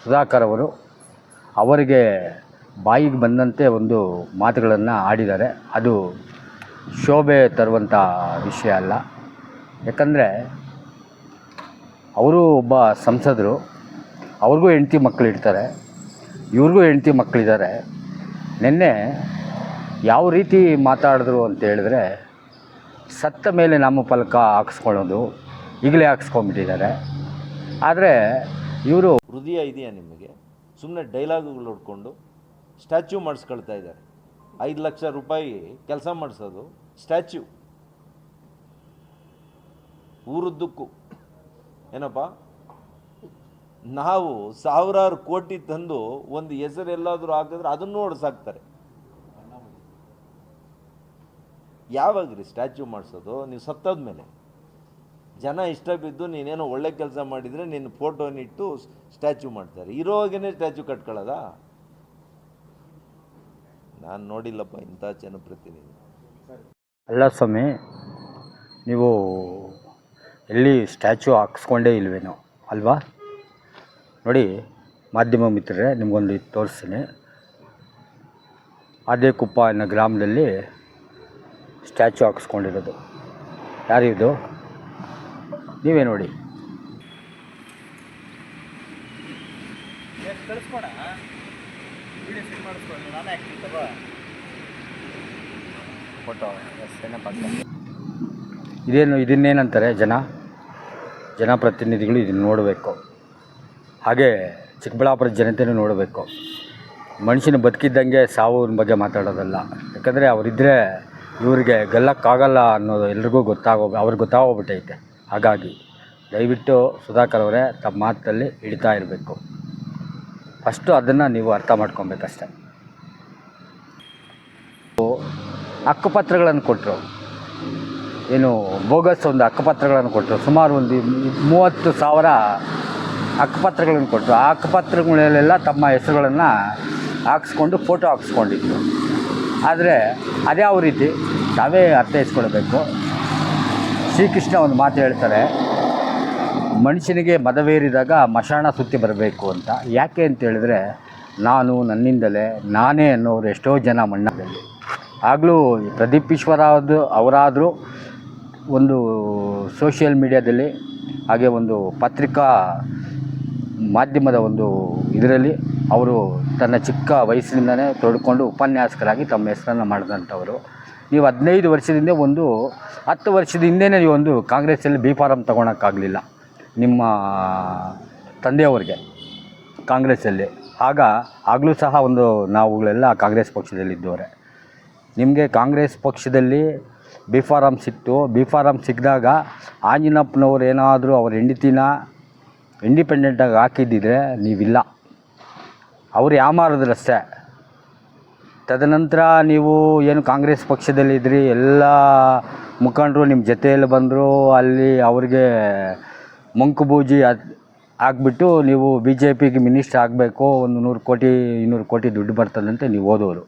ಸುಧಾಕರ್ ಅವರು ಅವರಿಗೆ ಬಾಯಿಗೆ ಬಂದಂತೆ ಒಂದು ಮಾತುಗಳನ್ನು ಆಡಿದ್ದಾರೆ. ಅದು ಶೋಭೆ ತರುವಂಥ ವಿಷಯ ಅಲ್ಲ. ಯಾಕಂದರೆ ಅವರು ಒಬ್ಬ ಸಂಸದರು, ಅವ್ರಿಗೂ ಹೆಂಡತಿ ಮಕ್ಕಳಿರ್ತಾರೆ, ಇವ್ರಿಗೂ ಹೆಂಡತಿ ಮಕ್ಕಳಿದ್ದಾರೆ. ನಿನ್ನೆ ಯಾವ ರೀತಿ ಮಾತಾಡಿದ್ರು ಅಂತ ಹೇಳಿದ್ರೆ, ಸತ್ತ ಮೇಲೆ ನಾಮಫಲಕ ಹಾಕ್ಸ್ಕೊಳ್ಳೋದು ಈಗಲೇ ಹಾಕ್ಸ್ಕೊಂಡ್ಬಿಟ್ಟಿದ್ದಾರೆ. ಆದರೆ ಇವರು ಹೃದಯ ಇದೆಯಾ ನಿಮಗೆ? ಸುಮ್ಮನೆ ಡೈಲಾಗುಗಳು ಹೊಡ್ಕೊಂಡು ಸ್ಟ್ಯಾಚ್ಯೂ ಮಾಡಿಸ್ಕೊಳ್ತಾ ಇದ್ದಾರೆ. 5 ಲಕ್ಷ ರೂಪಾಯಿ ಕೆಲಸ ಮಾಡಿಸೋದು ಸ್ಟ್ಯಾಚ್ಯೂ ಊರುದ್ದಕ್ಕೂ. ಏನಪ್ಪ, ನಾವು ಸಾವಿರಾರು ಕೋಟಿ ತಂದು ಒಂದು ಹೆಸರು ಎಲ್ಲಾದರೂ ಹಾಕಿದ್ರೆ ಅದನ್ನು ಹೊಡ್ಸಾಕ್ತಾರೆ. ಯಾವಾಗ್ರಿ ಸ್ಟ್ಯಾಚ್ಯೂ ಮಾಡಿಸೋದು? ನೀವು ಸತ್ತದ ಮೇಲೆ ಜನ ಇಷ್ಟ ಬಿದ್ದು ನೀನೇನೋ ಒಳ್ಳೆ ಕೆಲಸ ಮಾಡಿದರೆ ನಿನ್ನ ಫೋಟೋನಿಟ್ಟು ಸ್ಟ್ಯಾಚ್ಯೂ ಮಾಡ್ತಾರೆ. ಇರೋವಾಗೇ ಸ್ಟ್ಯಾಚ್ಯೂ ಕಟ್ಕೊಳ್ಳೋದ? ನಾನು ನೋಡಿಲ್ಲಪ್ಪ ಇಂಥ ಜನಪ್ರತಿನಿಧಿ. ಅಲ್ಲ ಸ್ವಾಮಿ, ನೀವು ಎಲ್ಲಿ ಸ್ಟ್ಯಾಚ್ಯೂ ಹಾಕ್ಸ್ಕೊಂಡೇ ಇಲ್ವೇನೋ ಅಲ್ವಾ? ನೋಡಿ ಮಾಧ್ಯಮ ಮಿತ್ರರೇ, ನಿಮಗೊಂದು ತೋರಿಸ್ತೀನಿ. ಆದೇಕುಪ್ಪ ಅನ್ನೋ ಗ್ರಾಮದಲ್ಲಿ ಸ್ಟ್ಯಾಚ್ಯೂ ಹಾಕ್ಸ್ಕೊಂಡಿರೋದು ಯಾರಿದು? ನೀವೇ ನೋಡಿ. ಇದನ್ನೇನಂತಾರೆ ಜನಪ್ರತಿನಿಧಿಗಳು ಇದನ್ನು ನೋಡಬೇಕು. ಹಾಗೆ ಚಿಕ್ಕಬಳ್ಳಾಪುರದ ಜನತೆಯೂ ನೋಡಬೇಕು. ಮನುಷ್ಯನ ಬದುಕಿದ್ದಂಗೆ ಸಾವಿನ ಬಗ್ಗೆ ಮಾತಾಡೋದಲ್ಲ. ಯಾಕಂದರೆ ಅವರಿದ್ದರೆ ಇವರಿಗೆ ಗೆಲ್ಲಕ್ಕಾಗಲ್ಲ ಅನ್ನೋದು ಎಲ್ರಿಗೂ ಅವ್ರಿಗೆ ಗೊತ್ತಾಗೋಗ್ಬಿಟ್ಟೈತೆ. ಹಾಗಾಗಿ ದಯವಿಟ್ಟು ಸುಧಾಕರ್ ಅವರೇ ತಮ್ಮ ಮಾತಲ್ಲಿ ಹಿಡಿತಾ ಇರಬೇಕು. ಫಸ್ಟು ಅದನ್ನು ನೀವು ಅರ್ಥ ಮಾಡ್ಕೊಬೇಕಷ್ಟೆ. ಹಕ್ಕುಪತ್ರಗಳನ್ನು ಕೊಟ್ಟರು, ಏನು ಬೋಗಸ್ ಒಂದು ಹಕ್ಕುಪತ್ರಗಳನ್ನು ಕೊಟ್ಟರು. ಸುಮಾರು ಒಂದು 30,000 ಹಕ್ಕುಪತ್ರಗಳನ್ನು ಕೊಟ್ಟರು. ಆ ಹಕ್ಕುಪತ್ರಗಳಲ್ಲೆಲ್ಲ ತಮ್ಮ ಹೆಸರುಗಳನ್ನು ಹಾಕ್ಸ್ಕೊಂಡು ಫೋಟೋ ಹಾಕ್ಸ್ಕೊಂಡಿದ್ರು. ಆದರೆ ಅದ್ಯಾವ ರೀತಿ ತಾವೇ ಅರ್ಥೈಸ್ಕೊಳ್ಬೇಕು. ಶ್ರೀಕೃಷ್ಣ ಒಂದು ಮಾತು ಹೇಳ್ತಾರೆ, ಮನುಷ್ಯನಿಗೆ ಮದವೇರಿದಾಗ ಮಶಾಣ ಸುತ್ತಿ ಬರಬೇಕು ಅಂತ. ಯಾಕೆ ಅಂತ ಹೇಳಿದ್ರೆ, ನಾನು ನನ್ನಿಂದಲೇ ನಾನೇ ಅನ್ನೋರು ಎಷ್ಟೋ ಜನ ಮಣ್ಣಲ್ಲಿ. ಆಗಲೂ ಪ್ರದೀಪ್ ಈಶ್ವರ ಅವರಾದರೂ ಒಂದು ಸೋಷಿಯಲ್ ಮೀಡಿಯಾದಲ್ಲಿ, ಹಾಗೆ ಒಂದು ಪತ್ರಿಕಾ ಮಾಧ್ಯಮದ ಒಂದು ಇದರಲ್ಲಿ ಅವರು ತನ್ನ ಚಿಕ್ಕ ವಯಸ್ಸಿನಿಂದಲೇ ತೊಡ್ಕೊಂಡು ಉಪನ್ಯಾಸಕರಾಗಿ ತಮ್ಮ ಹೆಸರನ್ನು ಮಾಡಿದಂಥವರು. ನೀವು 15 ವರ್ಷದಿಂದ 10 ವರ್ಷದ ಹಿಂದೆಯೇ ನೀವು ಒಂದು ಕಾಂಗ್ರೆಸ್ಸಲ್ಲಿ ಬಿ ಫಾರಮ್ ತೊಗೊಳಕ್ಕಾಗಲಿಲ್ಲ ನಿಮ್ಮ ತಂದೆಯವ್ರಿಗೆ ಕಾಂಗ್ರೆಸ್ಸಲ್ಲಿ. ಆಗಲೂ ಸಹ ನಾವುಗಳೆಲ್ಲ ಕಾಂಗ್ರೆಸ್ ಪಕ್ಷದಲ್ಲಿದ್ದವರೆ. ನಿಮಗೆ ಕಾಂಗ್ರೆಸ್ ಪಕ್ಷದಲ್ಲಿ ಬಿ ಫಾರಮ್ ಸಿಕ್ತು. ಬಿ ಫಾರಮ್ ಸಿಕ್ಕಿದಾಗ ಆಂಜಿನಪ್ಪನವ್ರು ಏನಾದರೂ ಅವ್ರ ಹೆಂಡತಿನ ಇಂಡಿಪೆಂಡೆಂಟಾಗಿ ಹಾಕಿದ್ದಿದ್ರೆ ನೀವಿಲ್ಲ, ಅವರು ಯಾಮಾರಿದ್ರಷ್ಟೇ. ತದನಂತರ ನೀವು ಏನು ಕಾಂಗ್ರೆಸ್ ಪಕ್ಷದಲ್ಲಿದ್ದಿರಿ, ಎಲ್ಲ ಮುಖಂಡರು ನಿಮ್ಮ ಜೊತೆಯಲ್ಲಿ ಬಂದರು. ಅಲ್ಲಿ ಅವ್ರಿಗೆ ಮಂಕುಬೂಜಿ ಆಗಿಬಿಟ್ಟು ನೀವು BJPಗೆ ಮಿನಿಸ್ಟರ್ ಆಗಬೇಕು, ಒಂದು 100 ಕೋಟಿ 200 ಕೋಟಿ ದುಡ್ಡು ಬರ್ತದಂತೆ ನೀವು ಓದೋರು.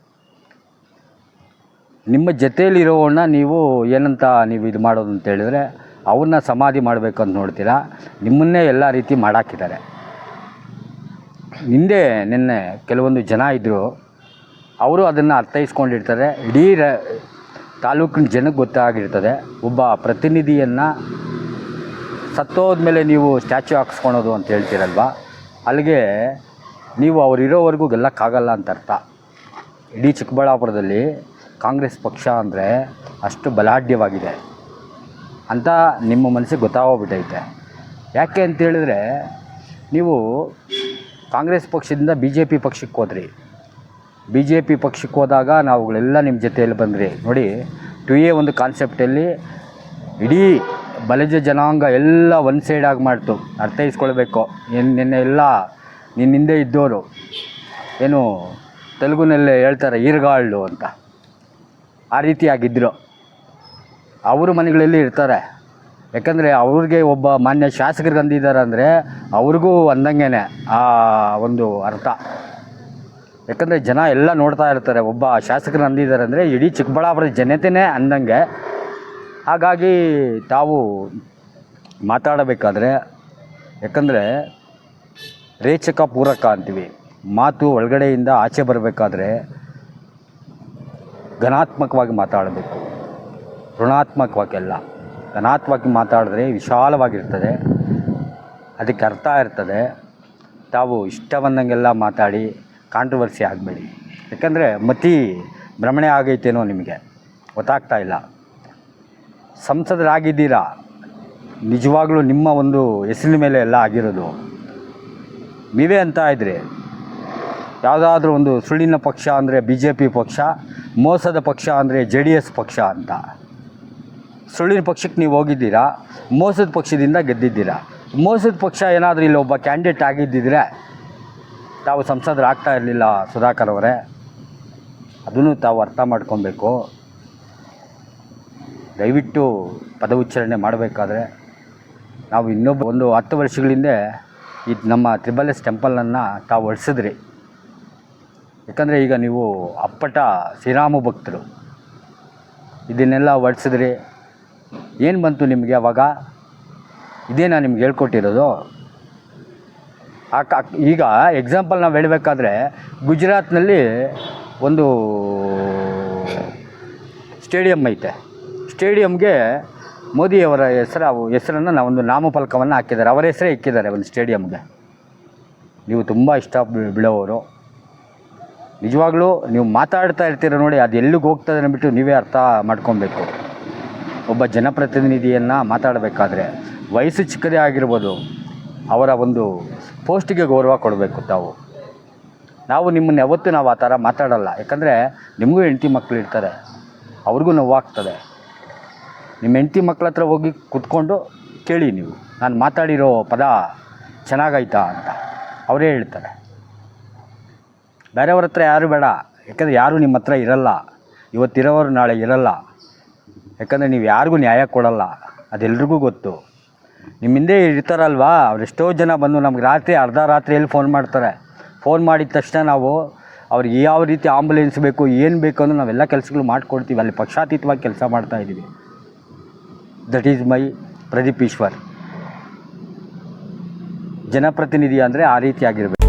ನಿಮ್ಮ ಜೊತೆಯಲ್ಲಿರೋವನ್ನ ನೀವು ಏನಂತ ನೀವು ಇದು ಮಾಡೋದು ಅಂತ ಹೇಳಿದ್ರೆ, ಅವ್ರನ್ನ ಸಮಾಧಿ ಮಾಡಬೇಕಂತ ನೋಡ್ತೀರಾ. ನಿಮ್ಮನ್ನೇ ಎಲ್ಲ ರೀತಿ ಮಾಡಾಕಿದ್ದಾರೆ. ಹಿಂದೆ ನಿನ್ನೆ ಕೆಲವೊಂದು ಜನ ಇದ್ದರು, ಅವರು ಅದನ್ನು ಅರ್ಥೈಸ್ಕೊಂಡಿರ್ತಾರೆ. ಇಡೀ ತಾಲೂಕಿನ ಜನಕ್ಕೆ ಗೊತ್ತಾಗಿರ್ತದೆ. ಒಬ್ಬ ಪ್ರತಿನಿಧಿಯನ್ನು ಸತ್ತೋದ್ಮೇಲೆ ನೀವು ಸ್ಟ್ಯಾಚ್ಯೂ ಹಾಕ್ಸ್ಕೊಳೋದು ಅಂತ ಹೇಳ್ತೀರಲ್ವ, ಅಲ್ಲಿಗೆ ನೀವು ಅವರಿರೋವರೆಗೂ ಗೆಲ್ಲಕ್ಕಾಗಲ್ಲ ಅಂತ ಅರ್ಥ. ಇಡೀ ಚಿಕ್ಕಬಳ್ಳಾಪುರದಲ್ಲಿ ಕಾಂಗ್ರೆಸ್ ಪಕ್ಷ ಅಂದರೆ ಅಷ್ಟು ಬಲಾಢ್ಯವಾಗಿದೆ ಅಂತ ನಿಮ್ಮ ಮನಸ್ಸಿಗೆ ಗೊತ್ತಾಗೋಗ್ಬಿಟ್ಟೈತೆ. ಯಾಕೆ ಅಂತೇಳಿದ್ರೆ, ನೀವು ಕಾಂಗ್ರೆಸ್ ಪಕ್ಷದಿಂದ BJP ಪಕ್ಷಕ್ಕೆ ಹೋದ್ರಿ. BJP ಪಕ್ಷಕ್ಕೆ ಹೋದಾಗ ನಾವುಗಳೆಲ್ಲ ನಿಮ್ಮ ಜೊತೆಯಲ್ಲಿ ಬಂದ್ರಿ. ನೋಡಿ, 2A ಒಂದು ಕಾನ್ಸೆಪ್ಟಲ್ಲಿ ಇಡೀ ಬಲಜ ಜನಾಂಗ ಎಲ್ಲ ಒಂದು ಸೈಡಾಗಿ ಮಾಡ್ತು. ಅರ್ಥೈಸ್ಕೊಳ್ಬೇಕು. ನಿನ್ನೆ ಎಲ್ಲ ನಿನ್ನ ಹಿಂದೆ ಇದ್ದವರು ಏನು ತೆಲುಗುನಲ್ಲೇ ಹೇಳ್ತಾರೆ ಈರ್ಗಾಳು ಅಂತ, ಆ ರೀತಿಯಾಗಿದ್ದರು. ಅವರು ಮನೆಗಳಲ್ಲಿ ಇರ್ತಾರೆ. ಯಾಕಂದರೆ ಅವ್ರಿಗೆ ಒಬ್ಬ ಮಾನ್ಯ ಶಾಸಕರಿಗೆ ಅಂದಿದ್ದಾರೆ ಅಂದರೆ ಅವ್ರಿಗೂ ಅಂದಂಗೆ ಆ ಒಂದು ಅರ್ಥ. ಯಾಕಂದರೆ ಜನ ಎಲ್ಲ ನೋಡ್ತಾ ಇರ್ತಾರೆ, ಒಬ್ಬ ಶಾಸಕರು ಅಂದಿದ್ದಾರೆ ಅಂದರೆ ಇಡೀ ಚಿಕ್ಕಬಳ್ಳಾಪುರದ ಜನತೆಯೇ ಅಂದಂಗೆ. ಹಾಗಾಗಿ ತಾವು ಮಾತಾಡಬೇಕಾದ್ರೆ, ಯಾಕಂದರೆ ರೇಚಕ ಪೂರಕ ಅಂತೀವಿ. ಮಾತು ಒಳಗಡೆಯಿಂದ ಆಚೆ ಬರಬೇಕಾದ್ರೆ ಘನಾತ್ಮಕವಾಗಿ ಮಾತಾಡಬೇಕು, ಋಣಾತ್ಮಕವಾಗೆಲ್ಲ. ಘನಾತ್ಮಕವಾಗಿ ಮಾತಾಡಿದ್ರೆ ವಿಶಾಲವಾಗಿರ್ತದೆ, ಅದಕ್ಕೆ ಅರ್ಥ ಇರ್ತದೆ. ತಾವು ಇಷ್ಟ ಬಂದಂಗೆಲ್ಲ ಮಾತಾಡಿ ಕಾಂಟ್ರವರ್ಸಿ ಆಗಬೇಡಿ. ಯಾಕಂದರೆ ಮತಿ ಭ್ರಮಣೆ ಆಗೈತೇನೋ ನಿಮಗೆ ಗೊತ್ತಾಗ್ತಾ ಇಲ್ಲ. ಸಂಸದರಾಗಿದ್ದೀರಾ, ನಿಜವಾಗ್ಲೂ ನಿಮ್ಮ ಒಂದು ಹೆಸರಿನ ಮೇಲೆ ಎಲ್ಲ ಆಗಿರೋದು. ನೀವೇ ಅಂತ ಇದ್ರಿ ಯಾವುದಾದ್ರೂ ಒಂದು ಸುಳ್ಳಿನ ಪಕ್ಷ ಅಂದರೆ BJP ಪಕ್ಷ, ಮೋಸದ ಪಕ್ಷ ಅಂದರೆ JDS ಪಕ್ಷ ಅಂತ. ಸುಳ್ಳಿನ ಪಕ್ಷಕ್ಕೆ ನೀವು ಹೋಗಿದ್ದೀರಾ, ಮೋಸದ ಪಕ್ಷದಿಂದ ಗೆದ್ದಿದ್ದೀರಾ. ಮೋಸದ ಪಕ್ಷ ಏನಾದರೂ ಇಲ್ಲಿ ಒಬ್ಬ ಕ್ಯಾಂಡಿಡೇಟ್ ಆಗಿದ್ದಿದ್ರೆ ತಾವು ಸಂಸದರಾಗ್ತಾ ಇರಲಿಲ್ಲ ಸುಧಾಕರ್ ಅವರೇ. ಅದನ್ನು ತಾವು ಅರ್ಥ ಮಾಡ್ಕೊಬೇಕು. ದಯವಿಟ್ಟು ಪದ ಉಚ್ಚಾರಣೆ ಮಾಡಬೇಕಾದ್ರೆ ನಾವು ಇನ್ನೊಬ್ಬ ಒಂದು 10 ವರ್ಷಗಳಿಂದ ಇದು ನಮ್ಮ ತ್ರಿಬಲ್ ಎಸ್ ಟೆಂಪಲನ್ನು ತಾವು ಹೊಡ್ಸಿದ್ರಿ. ಯಾಕಂದರೆ ಈಗ ನೀವು ಅಪ್ಪಟ ಶ್ರೀರಾಮ ಭಕ್ತರು, ಇದನ್ನೆಲ್ಲ ಹೊಡ್ಸಿದ್ರಿ. ಏನು ಬಂತು ನಿಮಗೆ ಅವಾಗ? ಇದೇನಾ ನಿಮ್ಗೆ ಹೇಳ್ಕೊಟ್ಟಿರೋದು? ಈಗ ಎಕ್ಸಾಂಪಲ್ ನಾವು ಹೇಳಬೇಕಾದ್ರೆ ಗುಜರಾತ್ನಲ್ಲಿ ಒಂದು ಸ್ಟೇಡಿಯಂ ಐತೆ. ಸ್ಟೇಡಿಯಮ್ಗೆ ಮೋದಿಯವರ ಹೆಸರನ್ನು ನಾವೊಂದು ನಾಮಫಲಕವನ್ನು ಹಾಕಿದ್ದಾರೆ, ಅವರ ಹೆಸರೇ ಇಕ್ಕಿದ್ದಾರೆ ಒಂದು ಸ್ಟೇಡಿಯಮ್ಗೆ. ನೀವು ತುಂಬ ಇಷ್ಟ ಬೀಳೋವರು. ನಿಜವಾಗ್ಲೂ ನೀವು ಮಾತಾಡ್ತಾ ಇರ್ತೀರ ನೋಡಿ, ಅದು ಎಲ್ಲಿಗೆ ಹೋಗ್ತದೆ ಅಂದ್ಬಿಟ್ಟು ನೀವೇ ಅರ್ಥ ಮಾಡ್ಕೊಬೇಕು. ಒಬ್ಬ ಜನಪ್ರತಿನಿಧಿಯನ್ನು ಮಾತಾಡಬೇಕಾದ್ರೆ ವಯಸ್ಸು ಚಿಕ್ಕದೇ ಆಗಿರ್ಬೋದು, ಅವರ ಒಂದು ಪೋಸ್ಟಿಗೆ ಗೌರವ ಕೊಡಬೇಕು ತಾವು. ನಾವು ನಿಮ್ಮನ್ನು ಯಾವತ್ತೂ ನಾವು ಆ ಥರ ಮಾತಾಡಲ್ಲ. ಯಾಕಂದರೆ ನಿಮಗೂ ಹೆಂಡತಿ ಮಕ್ಕಳು ಇರ್ತಾರೆ, ಅವ್ರಿಗೂ ನೋವಾಗ್ತದೆ. ನಿಮ್ಮ ಹೆಂಡತಿ ಮಕ್ಕಳ ಹತ್ರ ಹೋಗಿ ಕೂತ್ಕೊಂಡು ಕೇಳಿ, ನೀವು ನಾನು ಮಾತಾಡಿರೋ ಪದ ಚೆನ್ನಾಗೈತಾ ಅಂತ ಅವರೇ ಹೇಳ್ತಾರೆ. ಬೇರೆಯವ್ರ ಹತ್ರ ಯಾರು ಬೇಡ, ಯಾಕಂದರೆ ಯಾರೂ ನಿಮ್ಮ ಹತ್ರ ಇರಲ್ಲ. ಇವತ್ತಿರೋರು ನಾಳೆ ಇರಲ್ಲ. ಯಾಕಂದರೆ ನೀವು ಯಾರಿಗೂ ನ್ಯಾಯ ಕೊಡಲ್ಲ, ಅದೆಲ್ರಿಗೂ ಗೊತ್ತು. ನಿಮ್ಮ ಹಿಂದೆ ಇರ್ತಾರಲ್ವಾ, ಅವರೆಷ್ಟೋ ಜನ ಬಂದು ನಮ್ಗೆ ರಾತ್ರಿ ಅರ್ಧ ರಾತ್ರಿಯಲ್ಲಿ ಫೋನ್ ಮಾಡ್ತಾರೆ. ಫೋನ್ ಮಾಡಿದ ತಕ್ಷಣ ನಾವು ಅವ್ರಿಗೆ ಯಾವ ರೀತಿ ಆಂಬುಲೆನ್ಸ್ ಬೇಕು, ಏನು ಬೇಕು ಅನ್ನೋ ನಾವೆಲ್ಲ ಕೆಲಸಗಳು ಮಾಡಿಕೊಡ್ತೀವಿ. ಅಲ್ಲಿ ಪಕ್ಷಾತೀತವಾಗಿ ಕೆಲಸ ಮಾಡ್ತಾಯಿದ್ದೀವಿ. That is my Pradeep Eshwar. ಜನಪ್ರತಿನಿಧಿ ಅಂದರೆ ಆ ರೀತಿಯಾಗಿರಬೇಕು.